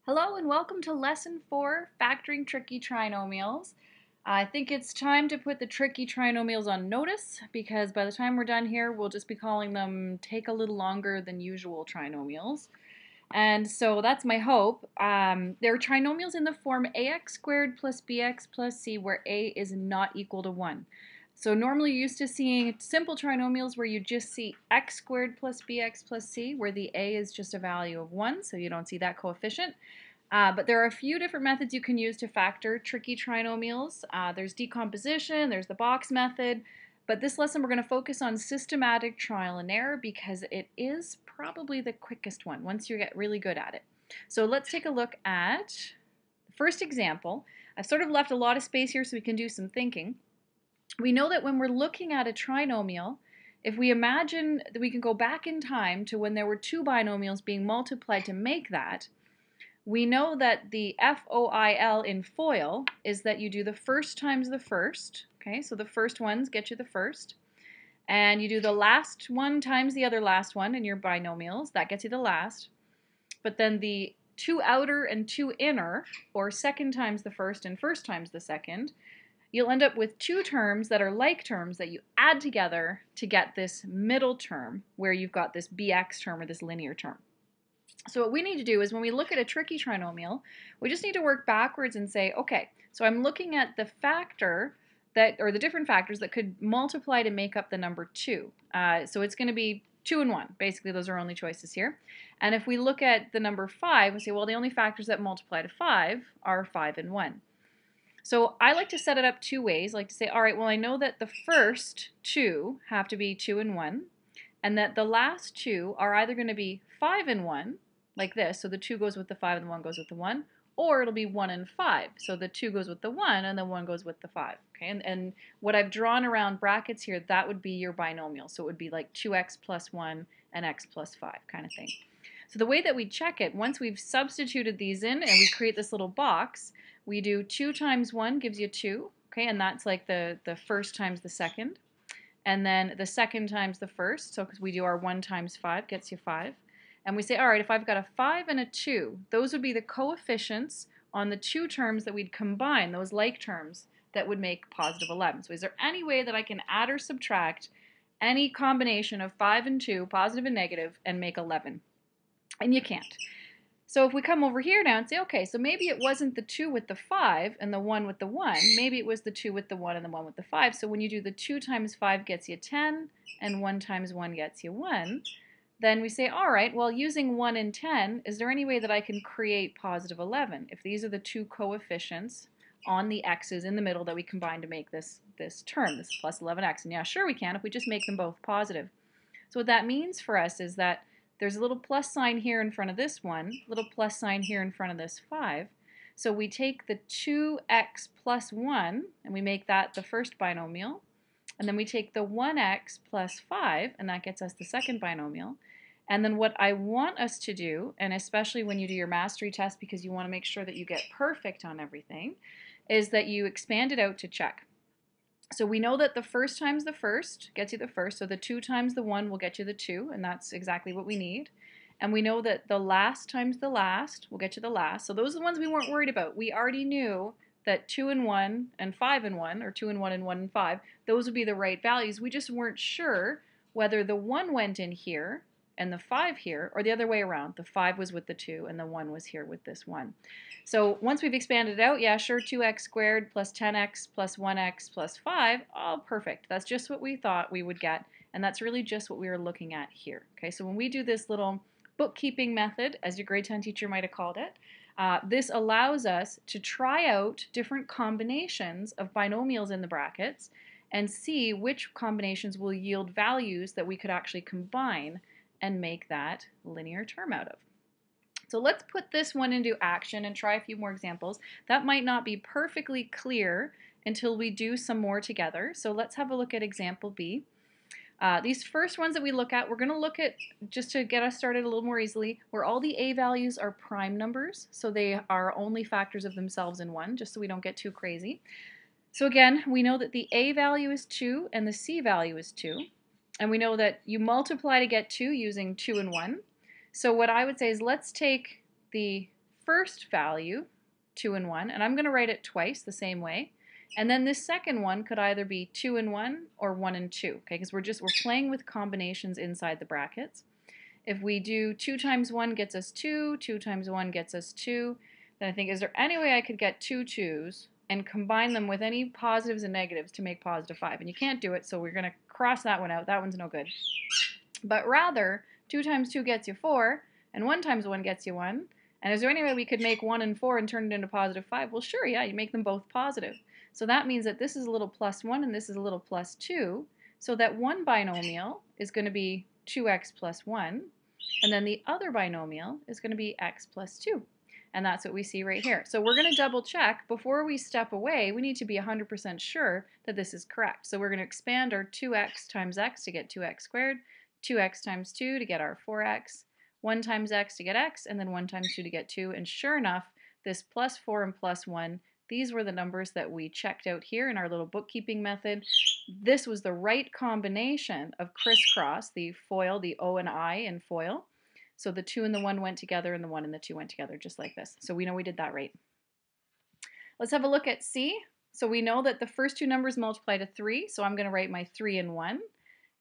Hello and welcome to Lesson 4, Factoring Tricky Trinomials. I think it's time to put the tricky trinomials on notice because by the time we're done here, we'll just be calling them take a little longer than usual trinomials. And so that's my hope. They're trinomials in the form ax squared plus bx plus c where a is not equal to 1. So normally you're used to seeing simple trinomials where you just see x squared plus bx plus c where the a is just a value of 1, so you don't see that coefficient. But there are a few different methods you can use to factor tricky trinomials. There's decomposition, there's the box method, but this lesson we're going to focus on systematic trial and error because it is probably the quickest one once you get really good at it. So let's take a look at the first example. I've sort of left a lot of space here so we can do some thinking. We know that when we're looking at a trinomial, if we imagine that we can go back in time to when there were two binomials being multiplied to make that, we know that the FOIL in FOIL is that you do the first times the first. Okay, so the first ones get you the first. And you do the last one times the other last one in your binomials. That gets you the last. But then the two outer and two inner, or second times the first and first times the second, you'll end up with two terms that are like terms that you add together to get this middle term where you've got this BX term or this linear term. So what we need to do is when we look at a tricky trinomial, we just need to work backwards and say, okay, so I'm looking at the factor that, or the different factors that could multiply to make up the number 2. So it's going to be 2 and 1. Basically, those are only choices here. And if we look at the number 5, we say, well, the only factors that multiply to 5 are 5 and 1. So I like to set it up two ways. I like to say, all right, well, I know that the first two have to be 2 and 1, and that the last two are either going to be 5 and 1, like this, so the 2 goes with the 5 and the 1 goes with the 1, or it'll be 1 and 5, so the 2 goes with the 1 and the 1 goes with the 5. Okay, and what I've drawn around brackets here, that would be your binomial, so it would be like 2x plus 1 and x plus 5 kind of thing. So the way that we check it, once we've substituted these in and we create this little box, we do 2 times 1 gives you 2, okay, and that's like the first times the second, and then the second times the first, so because we do our 1 times 5 gets you 5. And we say, all right, if I've got a 5 and a 2, those would be the coefficients on the two terms that we'd combine, those like terms, that would make positive 11. So is there any way that I can add or subtract any combination of 5 and 2, positive and negative, and make 11? And you can't. So if we come over here now and say, okay, so maybe it wasn't the 2 with the 5 and the 1 with the 1. Maybe it was the 2 with the 1 and the 1 with the 5. So when you do the 2 times 5 gets you 10, and 1 times 1 gets you 1, then we say, all right, well, using 1 and 10, is there any way that I can create positive 11? If these are the two coefficients on the x's in the middle that we combine to make this term, this plus 11x. And yeah, sure we can if we just make them both positive. So what that means for us is that there's a little plus sign here in front of this one, little plus sign here in front of this 5. So we take the 2x plus 1, and we make that the first binomial. And then we take the 1x plus 5, and that gets us the second binomial. And then what I want us to do, and especially when you do your mastery test because you want to make sure that you get perfect on everything, is that you expand it out to check. So we know that the first times the first gets you the first, so the 2 times the 1 will get you the 2, and that's exactly what we need. And we know that the last times the last will get you the last. So those are the ones we weren't worried about. We already knew that 2 and 1 and 5 and 1, or 2 and 1 and 1 and 5, those would be the right values. We just weren't sure whether the 1 went in here and the 5 here, or the other way around. The 5 was with the 2 and the 1 was here with this 1. So once we've expanded it out, yeah, sure, 2x squared plus 10x plus 1x plus 5, oh, perfect. That's just what we thought we would get, and that's really just what we were looking at here. Okay, so when we do this little bookkeeping method, as your grade 10 teacher might have called it, this allows us to try out different combinations of binomials in the brackets and see which combinations will yield values that we could actually combine and make that linear term out of. So let's put this one into action and try a few more examples. That might not be perfectly clear until we do some more together. So let's have a look at example B. These first ones that we look at, we're going to look at, just to get us started a little more easily, where all the a values are prime numbers, so they are only factors of themselves in 1, just so we don't get too crazy. So again, we know that the a value is 2 and the c value is 2, and we know that you multiply to get 2 using 2 and 1. So what I would say is let's take the first value, 2 and 1, and I'm going to write it twice the same way. And then this second one could either be 2 and 1 or 1 and 2, okay? Because we're playing with combinations inside the brackets. If we do 2 times 1 gets us 2, 2 times 1 gets us 2, then I think, is there any way I could get two 2's and combine them with any positives and negatives to make positive 5? And you can't do it, so we're going to cross that one out. That one's no good. But rather, 2 times 2 gets you 4, and 1 times 1 gets you 1. And is there any way we could make 1 and 4 and turn it into positive 5? Well, sure, yeah, you make them both positive. So that means that this is a little plus 1 and this is a little plus 2. So that one binomial is going to be 2x plus 1. And then the other binomial is going to be x plus 2. And that's what we see right here. So we're going to double check. Before we step away, we need to be 100% sure that this is correct. So we're going to expand our 2x times x to get 2x squared, 2x times 2 to get our 4x, 1 times x to get x, and then 1 times 2 to get 2. And sure enough, this plus 4 and plus 1, these were the numbers that we checked out here in our little bookkeeping method. This was the right combination of crisscross, the FOIL, the O and I in FOIL. So the 2 and the 1 went together and the 1 and the 2 went together just like this. So we know we did that right. Let's have a look at C. So we know that the first two numbers multiply to 3, so I'm going to write my 3 and 1.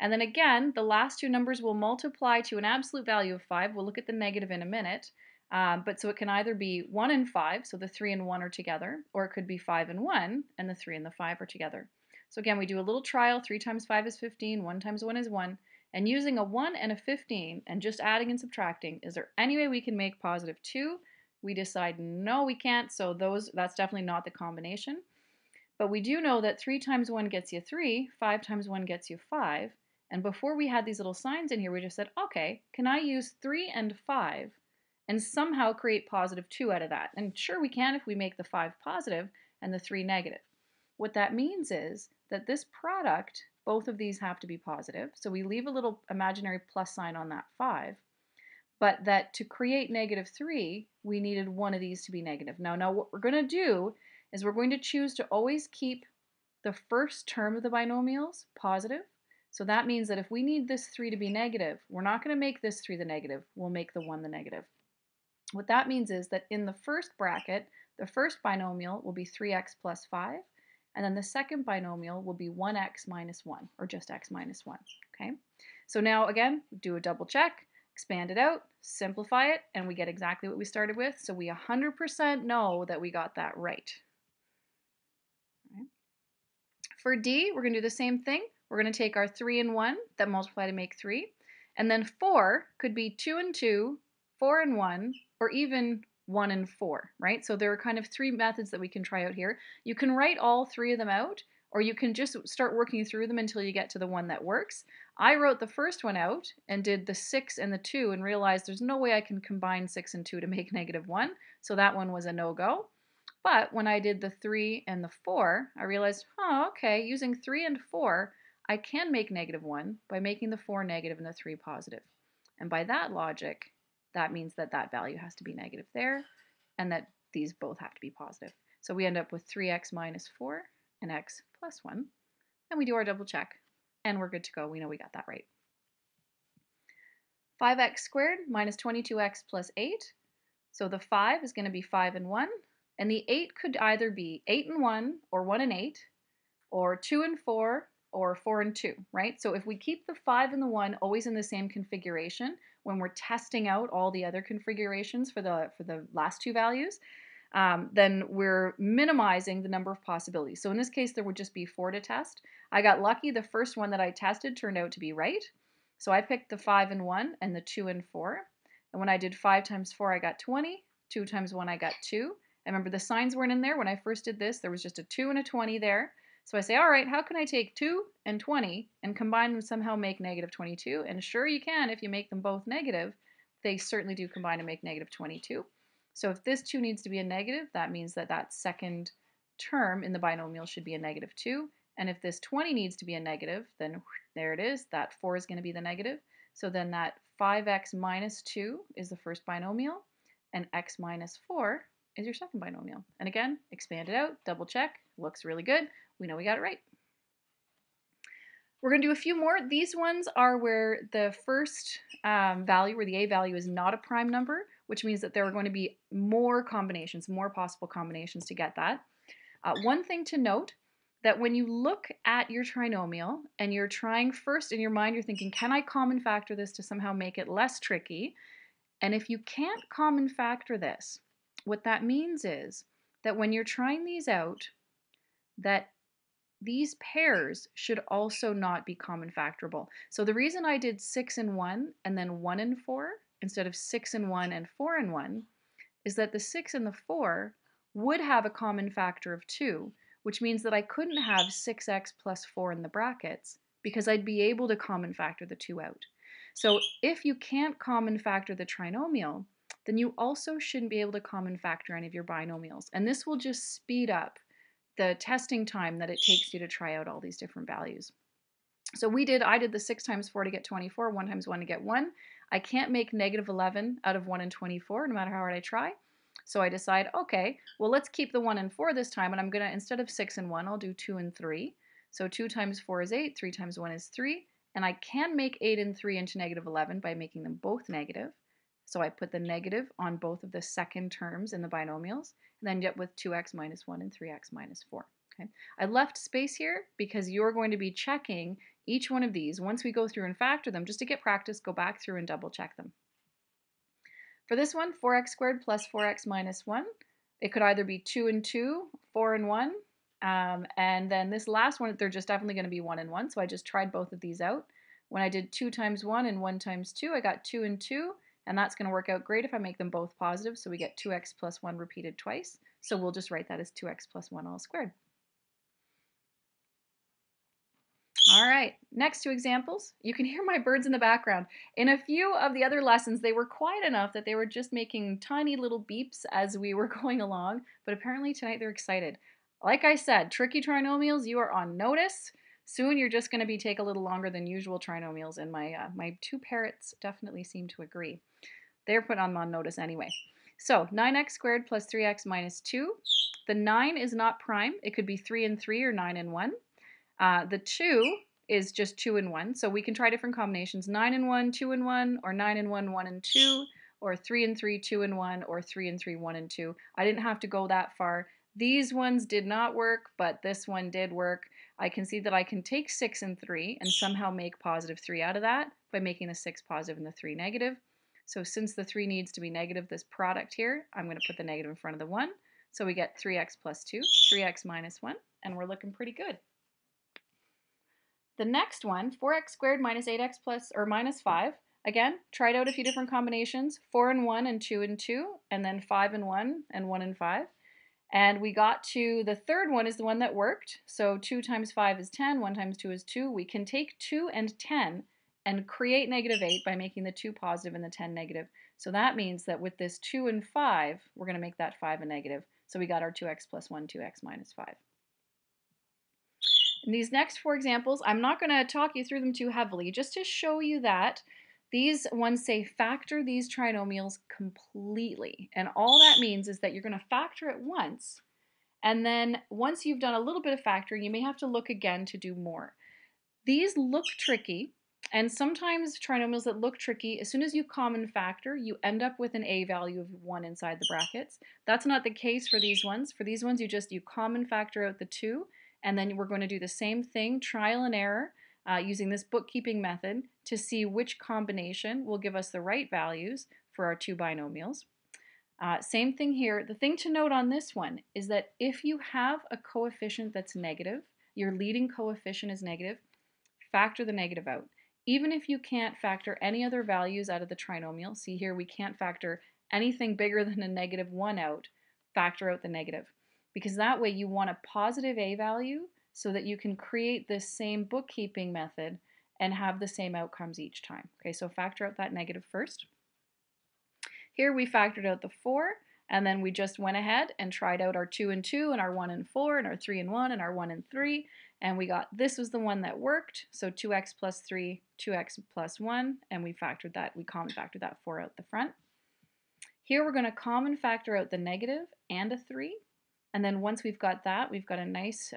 And then again, the last two numbers will multiply to an absolute value of 5. We'll look at the negative in a minute. But so it can either be 1 and 5, so the 3 and 1 are together, or it could be 5 and 1, and the 3 and the 5 are together. So again, we do a little trial. 3 times 5 is 15, 1 times 1 is 1. And using a 1 and a 15 and just adding and subtracting, is there any way we can make positive 2? We decide no, we can't, so that's definitely not the combination. But we do know that 3 times 1 gets you 3, 5 times 1 gets you 5. And before we had these little signs in here, we just said, okay, can I use 3 and 5 and somehow create positive 2 out of that? And sure we can if we make the 5 positive and the 3 negative. What that means is that this product, both of these have to be positive. So we leave a little imaginary plus sign on that 5. But that to create negative 3, we needed one of these to be negative. Now what we're going to do is we're going to choose to always keep the first term of the binomials positive. So that means that if we need this 3 to be negative, we're not going to make this 3 the negative. We'll make the 1 the negative. What that means is that in the first bracket, the first binomial will be 3x plus 5. And then the second binomial will be 1x minus 1, or just x minus 1. Okay? So now, again, do a double check, expand it out, simplify it, and we get exactly what we started with. So we 100% know that we got that right. Right. For D, we're going to do the same thing. We're going to take our 3 and 1 that multiply to make 3. And then 4 could be 2 and 2, 4 and 1, or even 1 and 4, right? So there are kind of 3 methods that we can try out here. You can write all 3 of them out, or you can just start working through them until you get to the one that works. I wrote the first one out and did the 6 and the 2 and realized there's no way I can combine 6 and 2 to make negative 1, so that one was a no-go. But when I did the 3 and the 4, I realized, oh, okay, using 3 and 4, I can make negative 1 by making the 4 negative and the 3 positive. And by that logic, that means that that value has to be negative there, and that these both have to be positive. So we end up with 3x minus 4 and x plus 1. And we do our double check, and we're good to go. We know we got that right. 5x squared minus 22x plus 8. So the 5 is going to be 5 and 1, and the 8 could either be 8 and 1, or 1 and 8, or 2 and 4, or 4 and 2, right? So if we keep the 5 and the 1 always in the same configuration, when we're testing out all the other configurations for the last two values, then we're minimizing the number of possibilities. So in this case, there would just be 4 to test. I got lucky. The first one that I tested turned out to be right. So I picked the 5 and 1 and the 2 and 4. And when I did 5 times 4, I got 20. 2 times 1, I got 2. I remember the signs weren't in there. When I first did this, there was just a 2 and a 20 there. So I say, all right, how can I take 2 and 20 and combine them somehow make negative 22? And sure you can if you make them both negative. They certainly do combine to make negative 22. So if this 2 needs to be a negative, that means that that second term in the binomial should be a negative 2. And if this 20 needs to be a negative, then there it is. That 4 is going to be the negative. So then that 5x minus 2 is the first binomial, and x minus 4 is your second binomial. And again, expand it out, double check, looks really good. We know we got it right. We're going to do a few more. These ones are where the first value, where the a value is not a prime number. which means that there are going to be more combinations, more possible combinations to get that. One thing to note, that when you look at your trinomial and you're trying first in your mind, you're thinking, can I common factor this to somehow make it less tricky? And if you can't common factor this, what that means is that when you're trying these out, that these pairs should also not be common factorable. So the reason I did 6 and 1 and then 1 and 4 instead of 6 and 1 and 4 and 1 is that the 6 and the 4 would have a common factor of 2, which means that I couldn't have 6x plus 4 in the brackets because I'd be able to common factor the 2 out. So if you can't common factor the trinomial, then you also shouldn't be able to common factor any of your binomials. And this will just speed up the testing time that it takes you to try out all these different values. So I did the 6 times 4 to get 24, 1 times 1 to get 1. I can't make negative 11 out of 1 and 24, no matter how hard I try. So I decide, okay, well, let's keep the 1 and 4 this time, and I'm going to, instead of 6 and 1, I'll do 2 and 3. So 2 times 4 is 8, 3 times 1 is 3, and I can make 8 and 3 into negative 11 by making them both negative. So I put the negative on both of the second terms in the binomials, and then get with 2x minus 1 and 3x minus 4. Okay. I left space here because you're going to be checking each one of these. Once we go through and factor them, just to get practice, go back through and double check them. For this one, 4x squared plus 4x minus 1, it could either be 2 and 2, 4 and 1, and then this last one, they're just definitely going to be 1 and 1, so I just tried both of these out. When I did 2 times 1 and 1 times 2, I got 2 and 2, and that's going to work out great if I make them both positive, so we get 2x plus 1 repeated twice, so we'll just write that as 2x plus 1 all squared. All right, next two examples. You can hear my birds in the background. In a few of the other lessons, they were quiet enough that they were just making tiny little beeps as we were going along, but apparently tonight they're excited. Like I said, tricky trinomials, you are on notice. Soon you're just going to take a little longer than usual trinomials, and my two parrots definitely seem to agree. They're put on notice anyway. So 9x squared plus 3x minus 2. The 9 is not prime. It could be 3 and 3 or 9 and 1. The 2 is just 2 and 1, so we can try different combinations. 9 and 1, 2 and 1, or 9 and 1, 1 and 2, or 3 and 3, 2 and 1, or 3 and 3, 1 and 2. I didn't have to go that far. These ones did not work, but this one did work. I can see that I can take 6 and 3 and somehow make positive 3 out of that by making the 6 positive and the 3 negative. So since the 3 needs to be negative, this product here, I'm going to put the negative in front of the 1. So we get 3x plus 2, 3x minus 1, and we're looking pretty good. The next one, 4x squared minus 8x plus or minus 5. Again, tried out a few different combinations, 4 and 1 and 2 and 2, and then 5 and 1 and 1 and 5. And we got to the third one is the one that worked. So 2 times 5 is 10, 1 times 2 is 2. We can take 2 and 10 and create negative 8 by making the 2 positive and the 10 negative. So that means that with this 2 and 5, we're going to make that 5 a negative. So we got our 2x plus 1, 2x minus 5. In these next four examples, I'm not going to talk you through them too heavily, just to show you that these ones say factor these trinomials completely. And all that means is that you're going to factor it once, and then once you've done a little bit of factoring, you may have to look again to do more. These look tricky, and sometimes trinomials that look tricky, as soon as you common factor, you end up with an a value of 1 inside the brackets. That's not the case for these ones. For these ones, you common factor out the 2, and then we're going to do the same thing, trial and error, using this bookkeeping method to see which combination will give us the right values for our two binomials. Same thing here. The thing to note on this one is that if you have a coefficient that's negative, your leading coefficient is negative, factor the negative out. Even if you can't factor any other values out of the trinomial, see here we can't factor anything bigger than a negative 1 out, factor out the negative. Because that way you want a positive a value so that you can create this same bookkeeping method and have the same outcomes each time. Okay, so factor out that negative first. Here we factored out the 4, and then we just went ahead and tried out our 2 and 2 and our 1 and 4 and our 3 and 1 and our 1 and 3, and we got this was the one that worked, so 2x plus 3, 2x plus 1, and we factored that, we common factored that 4 out the front. Here we're going to common factor out the negative and a 3, and then once we've got that, we've got a nice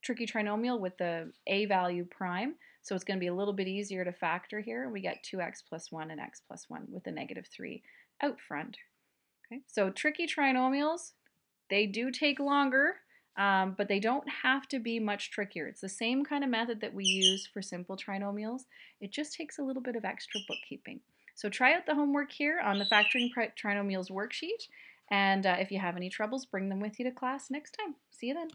tricky trinomial with the a value prime, so it's going to be a little bit easier to factor here. We get 2x plus 1 and x plus 1 with a negative 3. out front. Okay, so tricky trinomials, they do take longer, but they don't have to be much trickier. It's the same kind of method that we use for simple trinomials. It just takes a little bit of extra bookkeeping. So try out the homework here on the Factoring Trinomials worksheet, and if you have any troubles, bring them with you to class next time. See you then.